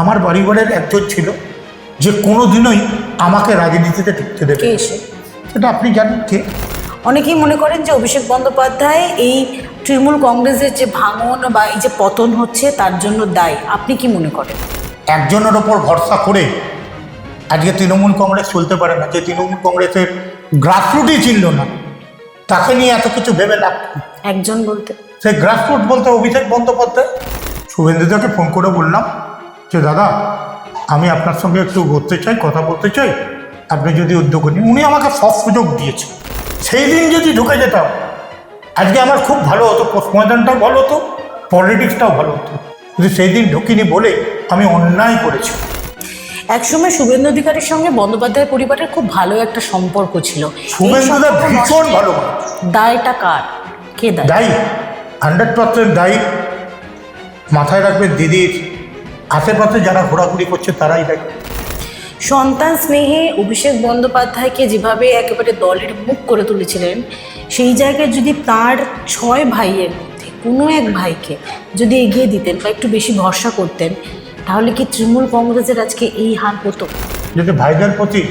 আমার পরিবারের একজন ছিল যে কোনোদিনই আমাকে রাজনীতিতে ঢুকতে দেবে কে না। এসে? সেটা আপনি জানেন কে? অনেকেই মনে করেন যে অভিষেক বন্দ্যোপাধ্যায় এই তৃণমূল কংগ্রেসের যে ভাঙন বা এই যে পতন হচ্ছে তার জন্য দায়ী। আপনি কি মনে করেন? একজনের ওপর ভরসা করে আজকে তৃণমূল কংগ্রেস চলতে পারে না। যে তৃণমূল কংগ্রেসের গ্রাসরুটই ছিল না, তাকে নিয়ে এত কিছু ভেবে লাভ কি? একজন বলতে সেই গ্রাসরুট বলতে অভিষেক বন্দ্যোপাধ্যায়। শুভেন্দুদাকে ফোন করে বললাম যে দাদা, আমি আপনার সঙ্গে একটু ঘুরতে চাই, কথা বলতে চাই, আপনি যদি উদ্যোগ নিন। উনি আমাকে সব সুযোগ দিয়েছে। সেই দিন যদি ঢুকে যেতাম আজকে আমার খুব ভালো হতো, পোস্ট ময়দানটাও ভালো হতো, পলিটিক্সটাও ভালো হতো। কিন্তু সেই দিন ঢুকিনি বলে আমি অন্যায় করেছি। একসময় শুভেন্দু অধিকারীর সঙ্গে বন্দ্যোপাধ্যায় পরিবারের খুব ভালো একটা সম্পর্ক ছিল। এই শুভেন্দুদা সম্পর্ক ভীষণ নষ্টের ভালো মানুষ। দায়টা কার? কে দায়ী? দায়ী, 100% দায়ী। মাথায় রাখবেন, দিদির আশেপাশে যারা ঘোরাঘুরি করছে তারাই দায়ী। সন্তান স্নেহে অভিষেক বন্দ্যোপাধ্যায়কে যেভাবে একেবারে দলের মুখ করে তুলেছিলেন, সেই জায়গায় যদি তার 6 ভাইয়ের মধ্যে কোনো এক ভাইকে যদি এগিয়ে দিতেন বা একটু বেশি ভরসা করতেন, তাহলে কি তৃণমূল কংগ্রেসের আজকে এই হাল হতো? যদি ভাইদের প্রতি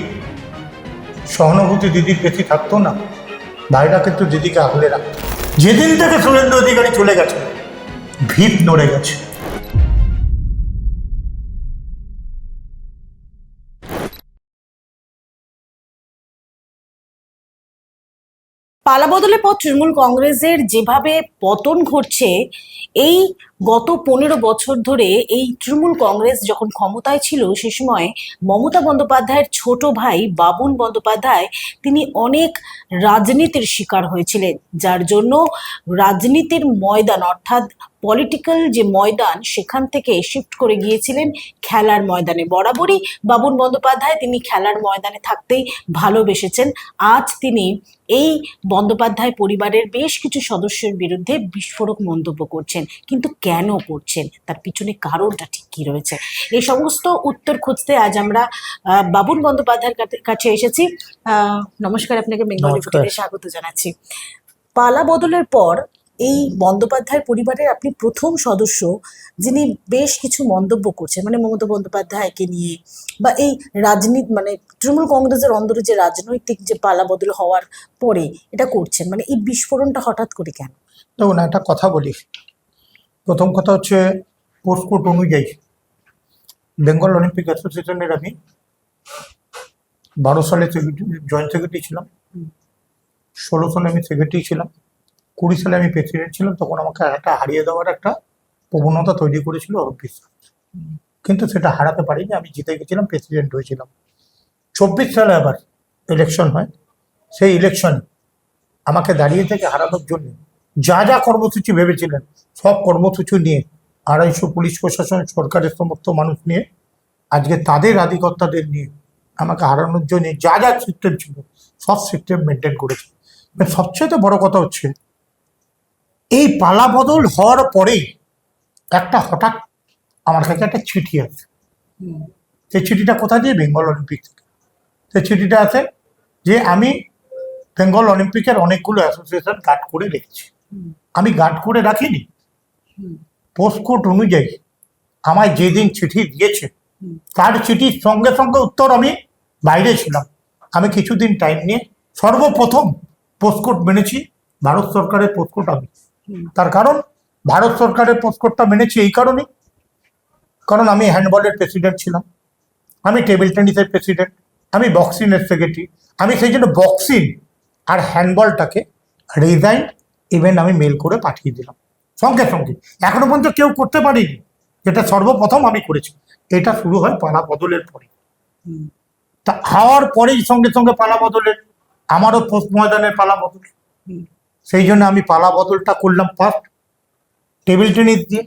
সহানুভূতি দিদির বেশি থাকতো না, ভাইরা কিন্তু দিদিকে আগলে রাখতো। যেদিন থেকে শুভেন্দু অধিকারী চলে গেছে, ভিত নড়ে গেছে। পালাবদলের পর তৃণমূল কংগ্রেসের যেভাবে পতন ঘটছে, এই গত 15 বছর ধরে এই তৃণমূল কংগ্রেস যখন ক্ষমতায় ছিল সে সময় মমতা বন্দ্যোপাধ্যায়ের ছোট ভাই বাবুন বন্দ্যোপাধ্যায় তিনি অনেক রাজনীতির শিকার হয়েছিলেন, যার জন্য রাজনীতির ময়দান অর্থাৎ পলিটিক্যাল যে ময়দান সেখান থেকে শিফট করে গিয়েছিলেন খেলার ময়দানে। বরাবরই বাবুন বন্দ্যোপাধ্যায় তিনি খেলার ময়দানে থাকতেই ভালোবেসেছেন। আজ তিনি এই বন্দ্যোপাধ্যায় পরিবারের বেশ কিছু সদস্যের বিরুদ্ধে বিস্ফোরক মন্তব্য করছেন, কিন্তু কেন করছেন, তার পিছনে কারণটা ঠিক কি রয়েছে, এই সমস্ত উত্তর খুঁজতে আজ আমরা বাবুন বন্দ্যোপাধ্যায়ের কাছে এসেছি। নমস্কার, আপনাকে বেঙ্গলি নমস্কার। ফুটেজে স্বাগত জানাচ্ছি। পালা বদলের পর এই বন্দ্যোপাধ্যায় পরিবারের আপনি প্রথম সদস্য যিনি বেশ কিছু মন্তব্য করছেন, মানে মমতা বন্দ্যোপাধ্যায়কে নিয়ে বা এই রাজনীতি মানে তৃণমূল কংগ্রেসের অন্দরে যে রাজনৈতিক যে পালা বদল হওয়ার পরে এটা করছেন, মানে এই বিস্ফোরণটা হঠাৎ করে কেন? দেখুন, একটা কথা বলি। প্রথম কথা হচ্ছে, পোস্টকোড অনুযায়ী বেঙ্গল অলিম্পিক অ্যাসোসিয়েশনের আমি 12 সালে জয়েন্ট সেক্রেটারি ছিলাম, 16 সালে আমি সেক্রেটারি ছিলাম, 20 সালে আমি প্রেসিডেন্ট ছিলাম। তখন আমাকে একটা হারিয়ে দেওয়ার একটা প্রবণতা তৈরি করেছিল অরূপ বিশ্বাস, কিন্তু সেটা হারাতে পারিনি। আমি জিতে গেছিলাম, প্রেসিডেন্ট হয়েছিলাম। 24 সালে আবার ইলেকশন হয়। সেই ইলেকশনে আমাকে দাঁড়িয়ে থেকে হারানোর জন্য যা যা কর্মসূচি ভেবেছিলেন সব কর্মসূচি নিয়ে 250 পুলিশ প্রশাসন, সরকারের সমস্ত মানুষ নিয়ে, আজকে তাদের আধিকর্তাদের নিয়ে আমাকে হারানোর জন্য যা যা সিস্টেম ছিল সব সিস্টেম মেনটেন করেছে। সবচেয়ে বড় কথা হচ্ছে, এই পালা বদল হওয়ার পরেই একটা হঠাৎ আমার কাছে একটা চিঠি আছে। সেই চিঠিটা কোথা দিয়ে? বেঙ্গল অলিম্পিক থেকে। সেই চিঠিটা আছে যে আমি বেঙ্গল অলিম্পিকের অনেকগুলো অ্যাসোসিয়েশন গার্ড করে রেখেছি। আমি গার্ড করে রাখিনি। পোস্টকোড অনুযায়ী আমায় যেদিন চিঠি দিয়েছে তার চিঠির সঙ্গে সঙ্গে উত্তর আমি বাইরে ছিলাম। আমি কিছুদিন টাইম নিয়ে সর্বপ্রথম পোস্টকোড মেনেছি। ভারত সরকারের পোস্টকোড আমি, তার কারণ ভারত সরকারের পোস্টকোডটা মেনেছি এই কারণেই, কারণ আমি হ্যান্ডবলের প্রেসিডেন্ট ছিলাম, আমি টেবিল টেনিসের প্রেসিডেন্ট, আমি বক্সিংয়ের সেক্রেটারি। আমি সেই জন্য বক্সিং আর হ্যান্ডবলটাকে রিজাইন ইভেন্ট আমি মেল করে পাঠিয়ে দিলাম সঙ্গে সঙ্গে। এখনো পর্যন্ত কেউ করতে পারিনি, যেটা সর্বপ্রথম আমি করেছি। এটা শুরু হয় পালা বদলের পরে। তা হওয়ার পরেই সঙ্গে সঙ্গে পালা বদলের, আমারও পোস্ট ময়দানের পালা বদল। সেই জন্য আমি পালা বদলটা করলাম ফার্স্ট টেবিল টেনিস দিয়ে,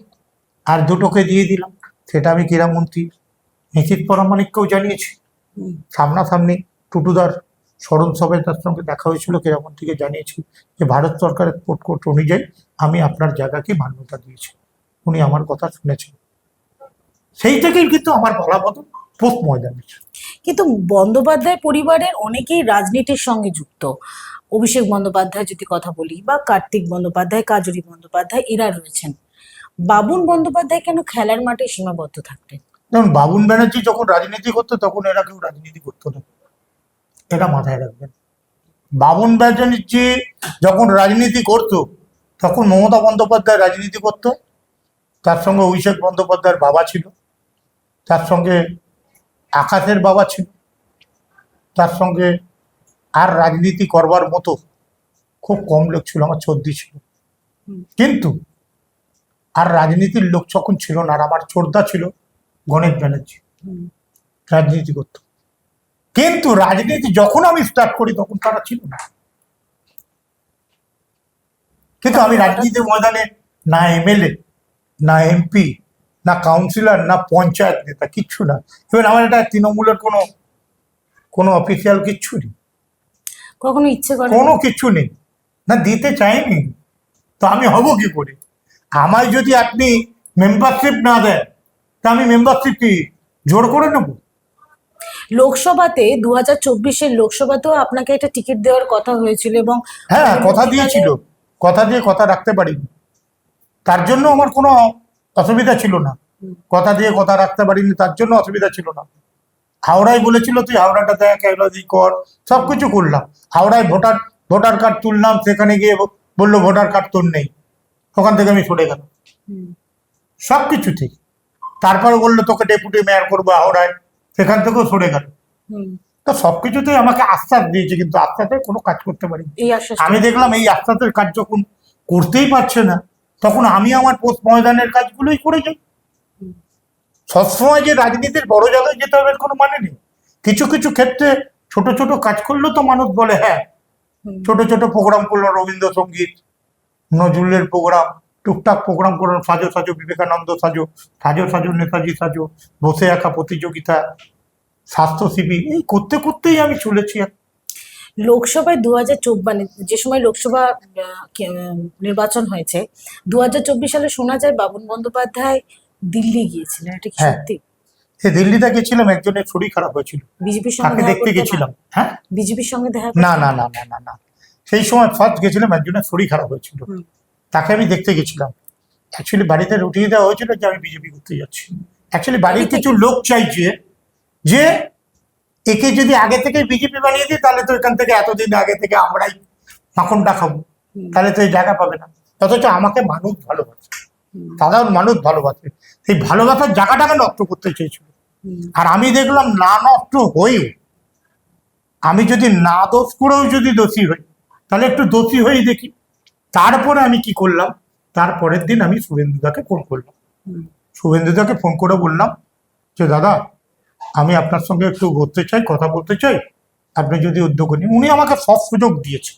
আর দুটোকে দিয়ে দিলাম। সেটা আমি ক্রীড়ামন্ত্রী নিশীথ পরামানিককেও জানিয়েছি। সামনাসামনি টুটুদার স্মরণ সভায় তার সঙ্গে দেখা হয়েছিল, ক্রীড়ামন্ত্রীকে জানিয়েছি যে ভারত সরকারের কোড অনুযায়ী আমি আপনার জায়গাকে মান্যতা দিয়েছি। উনি আমার কথা শুনেছেন। সেই থেকেই কিন্তু আমার পালা বদল পোস্ট ময়দানে। কিন্তু বন্দ্যোপাধ্যায় পরিবারের অনেকেই রাজনীতির সঙ্গে যুক্ত। অভিষেক বন্দ্যোপাধ্যায় যদি কথা বলি বা কার্তিক বন্দ্যোপাধ্যায়, কাজরি বন্দ্যোপাধ্যায়, এরা রয়েছেন। বাবুন বন্দ্যোপাধ্যায় কেন খেলার মাঠে সীমাবদ্ধ থাকতেন? যেমন বাবুন ব্যানার্জি যখন রাজনীতি করতো তখন এরা কেউ রাজনীতি করতো না, এটা মাথায় রাখবেন। বাবুন ব্যানার্জি যখন রাজনীতি করতো তখন মমতা বন্দ্যোপাধ্যায় রাজনীতি করতো, তার সঙ্গে অভিষেক বন্দ্যোপাধ্যায়ের বাবা ছিল, তার সঙ্গে আকাশের বাবা ছিল, তার সঙ্গে আর রাজনীতি করবার মতো খুব কম লোক ছিল, আমার চর্দি ছিল। কিন্তু আর রাজনীতির লোক যখন ছিল না, আর আমার ছোটদা ছিল গণেশ ব্যানার্জি, রাজনীতি করতো। কিন্তু রাজনীতি যখন আমি স্টার্ট করি তখন তারা ছিল না। কিন্তু আমি রাজনীতির ময়দানে না এমএলএ, না এমপি, না কাউন্সিলর, না পঞ্চায়েত নেতা, কিচ্ছু না। ইভেন আমার এটা তৃণমূলের কোনো অফিসিয়াল কিচ্ছু নেই, কখনো ইচ্ছে করে কোনো কিছু নেই, না দিতে চাইনি। তো আমি হব কি করে? আমায় যদি আপনি মেম্বারশিপ না দেন তা আমি মেম্বারশিপ কি জোর করে নেব? লোকসভাতে 2024-এর লোকসভাতেও আপনাকে একটা টিকিট দেওয়ার কথা হয়েছিল এবং হ্যাঁ, কথা দিয়েছিল, কথা দিয়ে কথা রাখতে পারিনি, তার জন্য আমার কোনো অসুবিধা ছিল না। কথা দিয়ে কথা রাখতে পারিনি, তার জন্য অসুবিধা ছিল না। হাওড়ায় বলেছিল তুই হাওড়াটা দেখ, এগুলো কর, সবকিছু করলাম। হাওড়ায় ভোটার কার্ড তুললাম, সেখানে গিয়ে বললো ভোটার কার্ড তোর নেই, ওখান থেকে আমি সরে গেলাম সবকিছুতেই। তারপরে বললো তোকে ডেপুটি মেয়র করবো হাওড়ায়, সেখান থেকেও সরে গেল। তো সবকিছুতেই আমাকে আশ্বাস দিয়েছে, কিন্তু আশ্বাসে কোনো কাজ করতে পারিনি। এই আশ্বাস আমি দেখলাম এই আশ্বাসের কাজ যখন করতেই পারছে না, তখন আমি আমার পোস্ট ময়দানের কাজগুলোই করে যাই। সবসময় যে রাজনীতির বড় জায়গায় যেতে হবে কোনো মানে নেই। কিছু কিছু ক্ষেত্রে ছোট ছোট কাজ করলেও তো মানুষ বলে হ্যাঁ, ছোট ছোট প্রোগ্রাম করলো, রবীন্দ্রসঙ্গীত, নজরুলের প্রোগ্রাম, টুকটাক প্রোগ্রাম করলো, সাজো সাজো বিবেকানন্দ সাজো, সাজো সাজো নেতাজি সাজো, বসে আঁকা প্রতিযোগিতা, স্বাস্থ্য শিবির, এই করতে করতেই আমি চলেছি। লোকসভায় 2024 যে সময় লোকসভা নির্বাচন হয়েছে 2024 সালে শোনা যায় বাবুন বন্দ্যোপাধ্যায় দিল্লি গিয়েছিলেন, এটা কি হ্যাঁ। সত্যি? সে দিল্লিতে গেছিলাম, একজনের শরীর খারাপ হয়েছিল, বিজেপির সঙ্গে তাকে দেখা দেখতে করতে গেছিলাম। হ্যাঁ, বিজেপির সঙ্গে দেখা না না না না না না, সেই সময় ফার্স্ট গেছিলাম, একজনের শরীর খারাপ হয়েছিল, তাকে আমি দেখতে গেছিলাম। অ্যাকচুয়ালি বাড়িতে উঠিয়ে দেওয়া হয়েছিল যে আমি বিজেপি করতে যাচ্ছি। অ্যাকচুয়ালি বাড়ির কিছু লোক চাইছে যে একে যদি আগে থেকে বিজেপি বানিয়ে দিই তাহলে তো এখান থেকে এতদিন আগে থেকে আমরাই মাখনটা খাবো, তাহলে তো এই জায়গা পাবে না। অথচ আমাকে মানুষ ভালোবাসে, সাধারণ মানুষ ভালোবাসে, সেই ভালোবাসার জায়গাটাকে নষ্ট করতে চেয়েছিল। আর আমি দেখলাম না নষ্ট হয়েও, আমি যদি না দোষ করেও যদি দোষী হই, তাহলে একটু দোষী হয়েই দেখি। তারপরে আমি কি করলাম, তারপরের দিন আমি শুভেন্দুদাকে ফোন করলাম। শুভেন্দুদাকে ফোন করে বললাম যে দাদা, আমি আপনার সঙ্গে একটু বলতে চাই, কথা বলতে চাই, আপনি যদি উদ্যোগ নিন। উনি আমাকে সব সুযোগ দিয়েছে,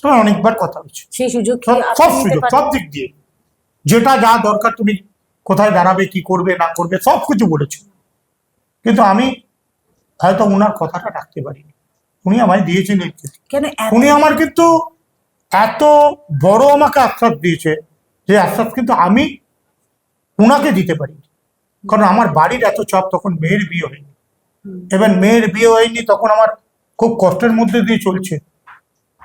তোমার অনেকবার কথা হচ্ছে, সেই সুযোগ সব সুযোগ, সব দিক দিয়ে, যেটা যা দরকার, তুমি কোথায় দাঁড়াবে, কি করবে না করবে, সব কিছু বলেছে। কিন্তু আমি হয়তো ওনার কথাটা রাখতে পারিনি। উনি আমায় দিয়েছেন, কেন উনি আমার কিন্তু এত বড় আমাকে আশ্বাস দিয়েছে, যে আশ্বাস কিন্তু আমি ওনাকে দিতে পারি। কারণ আমার বাড়ির এত চাপ, তখন মেয়ের বিয়ে হয়নি, এবার মেয়ের বিয়ে হয়নি, তখন আমার খুব কষ্টের মধ্যে দিয়ে চলছে,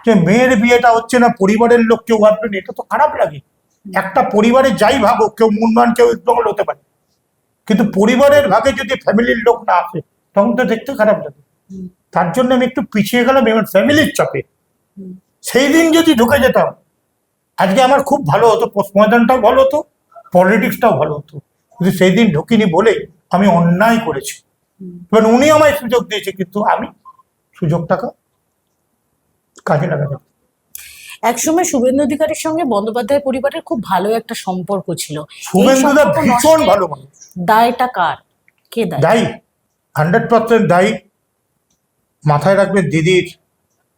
যে মেয়ের বিয়েটা হচ্ছে না, পরিবারের লোক কেউ ভাববেন, এটা তো খারাপ লাগে। একটা পরিবারে যাই ভাবো, কেউ মুনমান, কেউ ইস্তমল হতে পারে, কিন্তু পরিবারের ভাগে যদি ফ্যামিলির লোক না আসে তখন তো দেখতে খারাপ লাগে। তার জন্য আমি একটু পিছিয়ে গেলাম, এবার ফ্যামিলির চাপে। সেই দিন যদি ঢুকে যেতাম, আজকে আমার খুব ভালো হতো, পোস্ট ময়দানটাও ভালো হতো, পলিটিক্সটাও ভালো হতো। কিন্তু সেই দিন ঢুকিনি বলে আমি অন্যায় করেছি। এবার উনি আমায় সুযোগ দিয়েছে, কিন্তু আমি সুযোগটাকে কাজে লাগাতে। একসময় শুভেন্দু অধিকারীর সঙ্গে বন্দ্যোপাধ্যায় পরিবারের খুব ভালো একটা সম্পর্ক ছিল। শুভেন্দুদা ভীষণ ভালো মানুষ। দায়টা কার? কে দায়ী? দায়ী, 100% দায়ী। মাথায় রাখবেন, দিদির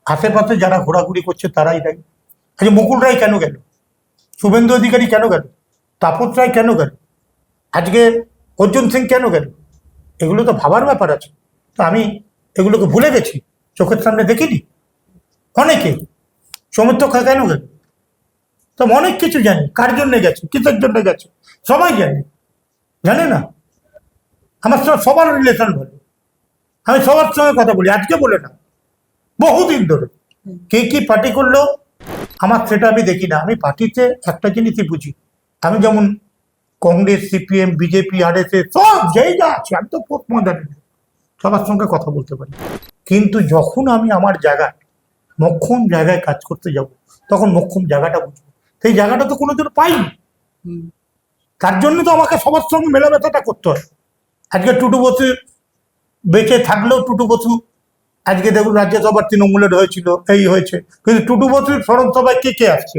আশেপাশে যারা ঘোরাঘুরি করছে তারাই দায়ী। আজকে মুকুল রায় কেন গেল, শুভেন্দু অধিকারী কেন গেল, তাপস রায় কেন গেল, আজকে অর্জুন সিং কেন গেল, এগুলো তো ভাবার ব্যাপার আছে। তো আমি এগুলোকে ভুলে গেছি, চোখের সামনে দেখিনি। অনেকে সমর্থক কেন গেল, তো অনেক কিছু জানি, কার জন্য গেছে, কিসের জন্য গেছে, সবাই জানে না। আমার সঙ্গে সবার রিলেশন ভালো, আমি সবার সঙ্গে কথা বলি, আজকে বলে না, বহুদিন ধরে। কে কি পার্টি করলো আমার সেটা আমি দেখি না। আমি পার্টিতে একটা জিনিসই বুঝি, আমি যেমন কংগ্রেস, সিপিএম, বিজেপি, আরএসএস সব যেই যা আছে, আমি তো পোস্টমডার্ন, সবার সঙ্গে কথা বলতে পারি। কিন্তু যখন আমি আমার জায়গায় মক্ষম জায়গায় কাজ করতে যাব, তখন মক্ষম জায়গাটা বুঝবো। সেই জায়গাটা তো কোনোদিন পাইনি। তার জন্য তো আমাকে সবার সঙ্গে মেলামেশাটা করতে হয়। আজকে টুটু বসু বেঁচে থাকলেও টুটু বসু আজকে দেখুন রাজ্যসভার তৃণমূলের হয়েছিল, এই হয়েছে, কিন্তু টুটু বসুর স্মরণ সভায় কে কে আসছে?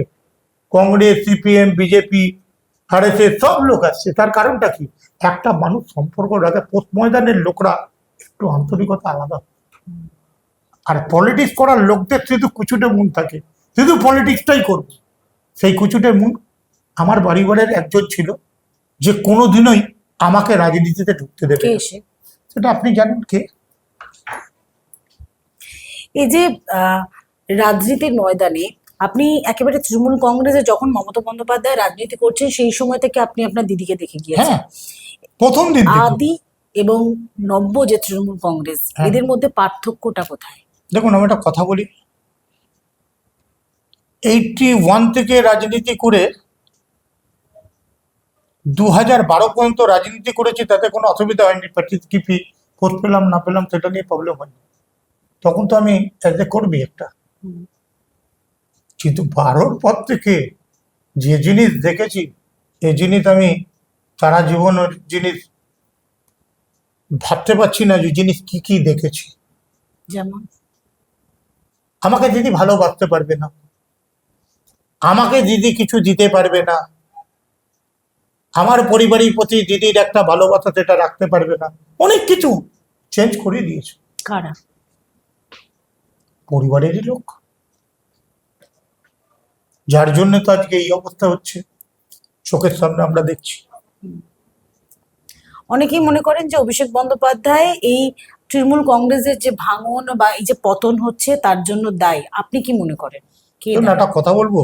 কংগ্রেস, সিপিএম, বিজেপি, আরএসএস সব লোক আসছে। তার কারণটা কি? একটা মানুষ সম্পর্ক রাখে। পোস্ট ময়দানের লোকরা একটু আন্তরিকতা আলাদা। আর পলিটিক্স করার লোকদের শুধু কুচুটে মন থাকে, শুধু পলিটিক্সটাই করবে। সেই কুচুটে মন আমার পরিবারের একজন ছিল, যে কোনোদিনই আমাকে রাজনীতিতে ঢুকতে দেবে কে না। সে? সেটা আপনি জানেন কে? এই যে রাজনীতির ময়দানে আপনি একেবারে তৃণমূল কংগ্রেসে যখন মমতা বন্দ্যোপাধ্যায় রাজনীতি করছেন সেই সময় থেকে আপনি আপনার দিদিকে দেখে গিয়েছেন। হ্যাঁ, প্রথম দিন থেকে। আদি এবং নব্য যে তৃণমূল কংগ্রেস, হ্যাঁ। এদের মধ্যে পার্থক্যটা কোথায়? দেখুন, আমি একটা কথা বলি, 81 থেকে রাজনীতি করে 2012 পর্যন্ত রাজনীতি করেছি, তাতে কোনো অসুবিধা হয়নি। কি পোস্ট পেলাম না পেলাম সেটা নিয়ে প্রবলেম হয়নি। তখন তো আমি অ্যাজ এ কর্মী একটা। কিন্তু 12-র পর থেকে যে জিনিস দেখেছি, এই জিনিস আমি সারা জীবনের জিনিস ভাবতে পারছি না যে জিনিস কি কি দেখেছি। যেমন আমাকে দিদি ভালোবাসতে পারবে না, আমাকে দিদি কিছু দিতে পারবে না, আমার পরিবারের প্রতি দিদির একটা ভালোবাসা সেটা রাখতে পারবে না, অনেক কিছু চেঞ্জ করে দিয়েছে। কারা? পরিবারেরই লোক, যার জন্য তো আজকে এই অবস্থা হচ্ছে, চোখের সামনে আমরা দেখছি। অনেকেই মনে করেন যে অভিষেক বন্দ্যোপাধ্যায় এই তৃণমূল কংগ্রেসের যে ভাঙন বা এই যে পতন হচ্ছে তার জন্য দায়ী। আপনি কি মনে করেন? কে দেখুন, দায়ী? একটা কথা বলবো,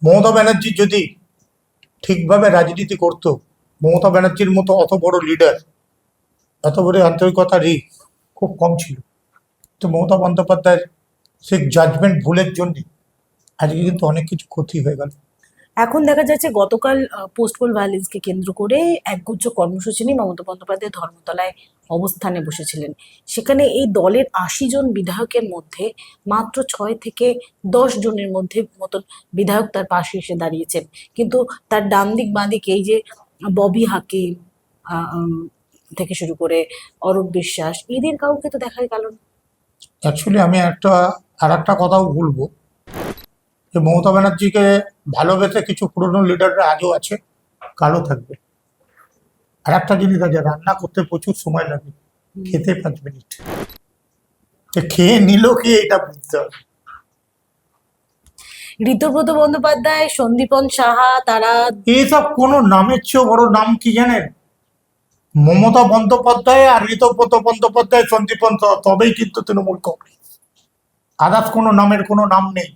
মমতা ব্যানার্জি যদি ঠিকভাবে রাজনীতি করতো, মমতা ব্যানার্জির মতো অত বড় লিডার, এত বড় আন্তরিকতার খুব কম ছিল। তো মমতা বন্দ্যোপাধ্যায়ের সেই জাজমেন্ট ভুলের জন্য আজকে কিন্তু অনেক কিছু ক্ষতি হয়ে গেল। এখন দেখা যাচ্ছে গতকাল পোস্ট পোল ভায়োলেন্সকে কেন্দ্র করে একগুচ্ছ কর্মসূচি নিয়ে মমতা বন্দ্যোপাধ্যায় ধর্মতলায় অবস্থানে বসেছিলেন। সেখানে এই দলের 80 জন বিধায়কের মধ্যে মাত্র 6 থেকে 10 জনের মধ্যে মতন বিধায়ক তার পাশে এসে দাঁড়িয়েছেন। কিন্তু তার ডান দিক বাঁ দিক এই যে ববি হাকিম থেকে শুরু করে অরূপ বিশ্বাস, এদের কাউকে তো দেখাই গেল না। অ্যাকচুয়ালি আমি আর একটা কথাও বলবো, যে মমতা ব্যানার্জিকে ভালোবেসে কিছু পুরনো লিডাররা আজও আছে, কালও থাকবে। আর একটা জিনিস আছে, রান্না করতে প্রচুর সময় লাগে, খেতে 5 মিনিট। খেয়ে নিল কি এটা বুঝতে হবে। ঋতব্রত বন্দ্যোপাধ্যায়, সন্দীপন সাহা, তারা এইসব কোনো নামের চেয়েও বড় নাম কি জানেন? মমতা বন্দ্যোপাধ্যায় আর ঋতব্রত বন্দ্যোপাধ্যায়, সন্দীপন সাহা, তবেই কিন্তু তৃণমূল কংগ্রেস। আদার্স কোনো নামের কোনো নাম নেই।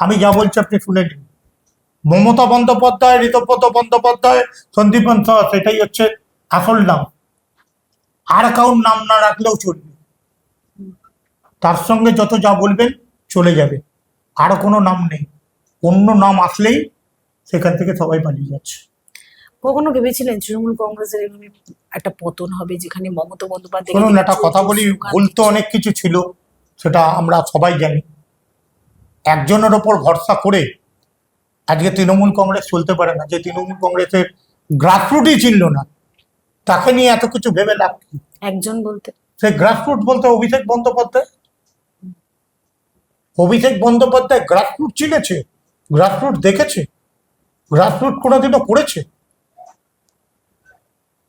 আমি যা বলছি আপনি শুনে নিন। মমতা বন্দ্যোপাধ্যায়, ঋতব্রত বন্দ্যোপাধ্যায়, সন্দীপন সাহা, সেটাই হচ্ছে আসল নাম। আর কাউর নাম না রাখলেও চলবে, তার সঙ্গে যত যা বলবেন চলে যাবে। আর কোনো নাম নেই, অন্য নাম আসলেই সেখান থেকে সবাই পালিয়ে যাচ্ছে। কখনো ভেবেছিলেন তৃণমূল কংগ্রেসের এভাবে একটা পতন হবে, যেখানে মমতা বন্দ্যোপাধ্যায় শুনুন, একটা কথা বলি, ভুল তো অনেক কিছু ছিল, সেটা আমরা সবাই জানি। একজনের ওপর ভরসা করে আজকে তৃণমূল কংগ্রেস চলতে পারে না। যে তৃণমূল কংগ্রেসের গ্রাসরুটই ছিল না, তাকে নিয়ে এত কিছু ভেবে লাভ কি? একজন বলতে সেই গ্রাসরুট বলতে অভিষেক বন্দ্যোপাধ্যায়। অভিষেক বন্দ্যোপাধ্যায় গ্রাসরুট চিনেছে, গ্রাসরুট দেখেছে, গ্রাসরুট কোনোদিনও করেছে?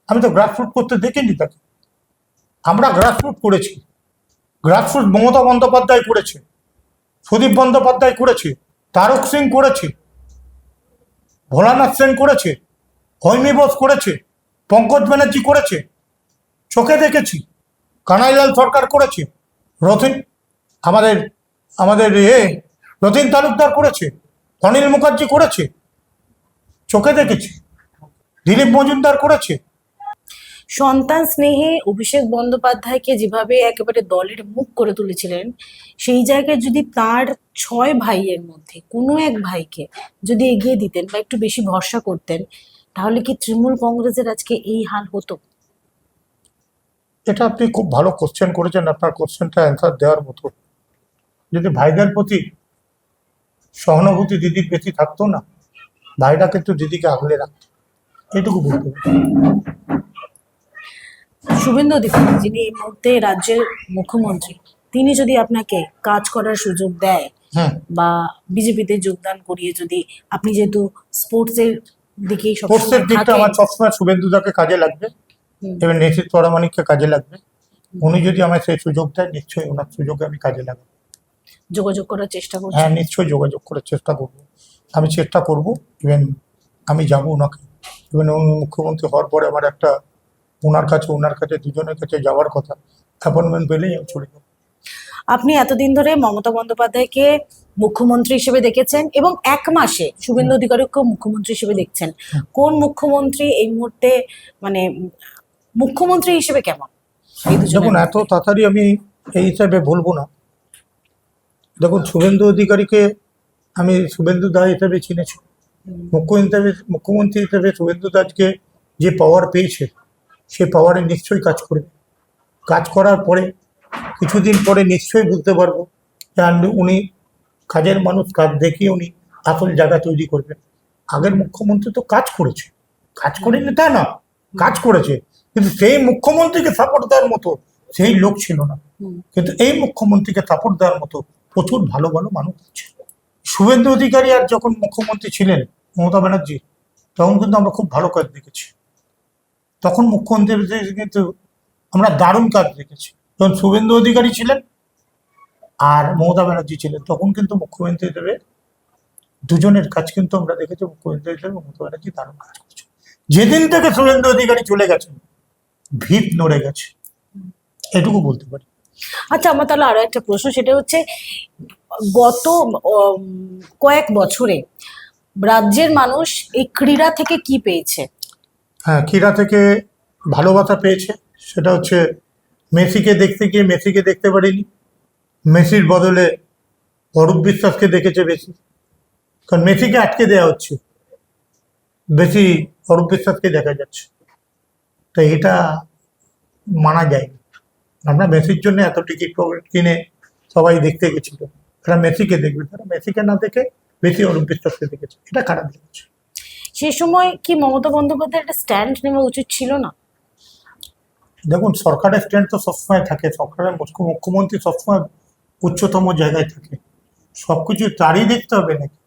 আমি তো গ্রাসরুট করতে দেখিনি তাকে। আমরা গ্রাসরুট করেছি। গ্রাসরুট মমতা বন্দ্যোপাধ্যায় করেছে, সুদীপ বন্দ্যোপাধ্যায় করেছে, তারক সিং করেছে, ভোলানাথ সেন করেছে, হৈমি বোস করেছে, পঙ্কজ ব্যানার্জি করেছে, চোখে দেখেছি। কানাইলাল সরকার করেছে, রথিন আমাদের আমাদের রথিন তালুকদার করেছে, অনিল মুখার্জি করেছে, চোখে দেখেছি। দিলীপ মজুমদার করেছে। সন্তান স্নেহে অভিষেক বন্দ্যোপাধ্যায়কে যেভাবে একেবারে দলের মুখ করে তুলেছিলেন, সেই জায়গায় যদি তার 6 ভাইয়ের মধ্যে কোনো এক ভাইকে যদি এগিয়ে দিতেন বা একটু বেশি ভরসা করতেন, তাহলে কি তৃণমূল কংগ্রেসের আজকে এই হাল হতো? এটা আপনি খুব ভালো কোশ্চেন করেছেন, আপনার কোশ্চেনটা অ্যান্সার দেওয়ার মতো। যদি ভাইদের প্রতি সহানুভূতি দিদির বেশি থাকতো না, ভাইরা কিন্তু দিদিকে আগলে রাখতো, এটুকু বলতে পারি। শুভেন্দু অধিকারী, যিনি এই মুহূর্তে রাজ্যের মুখ্যমন্ত্রী, তিনি যদি আপনাকে কাজ করার সুযোগ দেয় হ্যাঁ, বা বিজেপিতে যোগদান করিয়ে, যদি আপনি যেহেতু স্পোর্টসের দিকেই স্পোর্টসের সবসময় দিকটা থাকেন, আমার সবসময় শুভেন্দুদাকে কাজে লাগবে, হুম, এবার নিশ্চিত পরামানিককে কাজে লাগবে। উনি যদি আমায় সেই সুযোগ দেয়, নিশ্চয়ই ওনার সুযোগে আমি কাজে লাগাবো। যোগাযোগ করার চেষ্টা হ্যাঁ, করছেন? নিশ্চয়ই যোগাযোগ করার চেষ্টা করবো। আমি চেষ্টা করবো, ইভেন আমি যাবো ওনাকে, ইভেন উনি মুখ্যমন্ত্রী হওয়ার পরে আমার একটা ওনার কাছে দুজনের কাছে যাওয়ার কথা। অ্যাপয়েন্টমেন্ট পেলেই আমি চলে যাবো। আপনি এতদিন ধরে মমতা বন্দ্যোপাধ্যায়কে মুখ্যমন্ত্রী হিসেবে দেখেছেন এবং 1 মাসে শুভেন্দু অধিকারীকেও মুখ্যমন্ত্রী হিসেবে দেখছেন। কোন মুখ্যমন্ত্রী এই মুহূর্তে মানে মুখ্যমন্ত্রী হিসেবে কেমন এই দুজনের দেখুন, এত মধ্যে? তাড়াতাড়ি আমি এই হিসাবে বলবো না। দেখুন, শুভেন্দু অধিকারীকে আমি শুভেন্দু দা হিসেবে চিনেছি। মুখ্যমন্ত্রী হিসেবে শুভেন্দু দাসকে যে পাওয়ার পেয়েছে, সে পাওয়ারে নিশ্চয়ই কাজ করবে। কাজ করার পরে কিছুদিন পরে নিশ্চয়ই বুঝতে পারবো যে উনি কাজের মানুষ, কাজ দেখিয়ে উনি আসল জায়গা তৈরি করবেন। আগের মুখ্যমন্ত্রী তো কাজ করেছে, কাজ করেনি তা না, কাজ করেছে, কিন্তু সেই মুখ্যমন্ত্রীকে সাপোর্ট দেওয়ার মতো সেই লোক ছিল না। হুম। কিন্তু এই মুখ্যমন্ত্রীকে সাপোর্ট দেওয়ার মতো প্রচুর ভালো ভালো মানুষ আছে। শুভেন্দু অধিকারী আর যখন মুখ্যমন্ত্রী ছিলেন মমতা ব্যানার্জি, তখন কিন্তু আমরা খুব ভালো কাজ দেখেছি। তখন মুখ্যমন্ত্রী কিন্তু আমরা দারুণ কাজ দেখেছি। যখন শুভেন্দু অধিকারী ছিলেন আর মমতা ব্যানার্জি ছিলেন, তখন কিন্তু মুখ্যমন্ত্রী হিসেবে দুজনের কাজ কিন্তু আমরা দেখেছি। মুখ্যমন্ত্রী হিসেবে মমতা ব্যানার্জি দারুণ কাজ করছে। যেদিন থেকে শুভেন্দু অধিকারী চলে গেছেন, ভিত নড়ে গেছে, এটুকু বলতে পারি। আচ্ছা, আমার তাহলে আরো একটা প্রশ্ন, সেটা হচ্ছে গত কয়েক বছরে রাজ্যের মানুষ এই ক্রীড়া থেকে কি পেয়েছে? হ্যাঁ, ক্রীড়া থেকে ভালোবাসা পেয়েছে। সেটা হচ্ছে মেসিকে দেখতে গিয়ে মেসিকে দেখতে পারিনি, মেসির বদলে অরূপ বিশ্বাসকে দেখেছে বেশি। কারণ মেসিকে আটকে দেওয়া হচ্ছে, বেশি অরূপ বিশ্বাসকে দেখা যাচ্ছে। তো এটা মানা যায় না। আমরা মেসির জন্য এত টিকিট কিনে সবাই দেখতে গেছিল, তারা মেসিকে দেখবে, তারা মেসিকে না দেখে বেশি অরূপ বিশ্বাসকে দেখেছে, এটা খারাপ লেগেছে। সেই সময় কি মমতা বন্দ্যোপাধ্যায়ের একটা স্ট্যান্ড নেওয়া উচিত ছিল না? দেখুন, সরকারের স্ট্যান্ড তো সবসময় থাকে, সরকারের মুখ্যমন্ত্রী সবসময় উচ্চতম জায়গায় থাকে, সবকিছু তারই দেখতে হবে নাকি?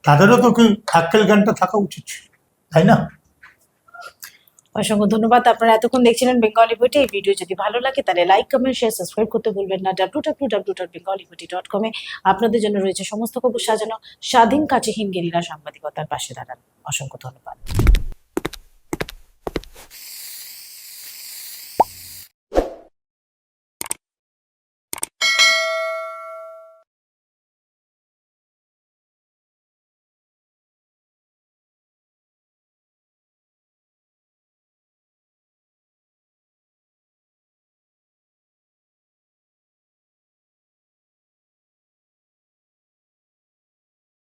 তাদেরও তো কি আক্কেল জ্ঞানটা থাকা উচিত ছিল, তাই না? অসংখ্য ধন্যবাদ। আপনারা এতক্ষণ দেখছিলেন বেঙ্গলি বইটি। এই ভিডিও যদি ভালো লাগে তাহলে লাইক, কমেন্ট, শেয়ার, সাবস্ক্রাইব করতে ভুলবেন না। www.bengaliboti.com আপনাদের জন্য রয়েছে সমস্ত খবর সাজানো, স্বাধীন কাছেহীন গেরিলা সাংবাদিকতার পাশে দাঁড়ান। অসংখ্য ধন্যবাদ।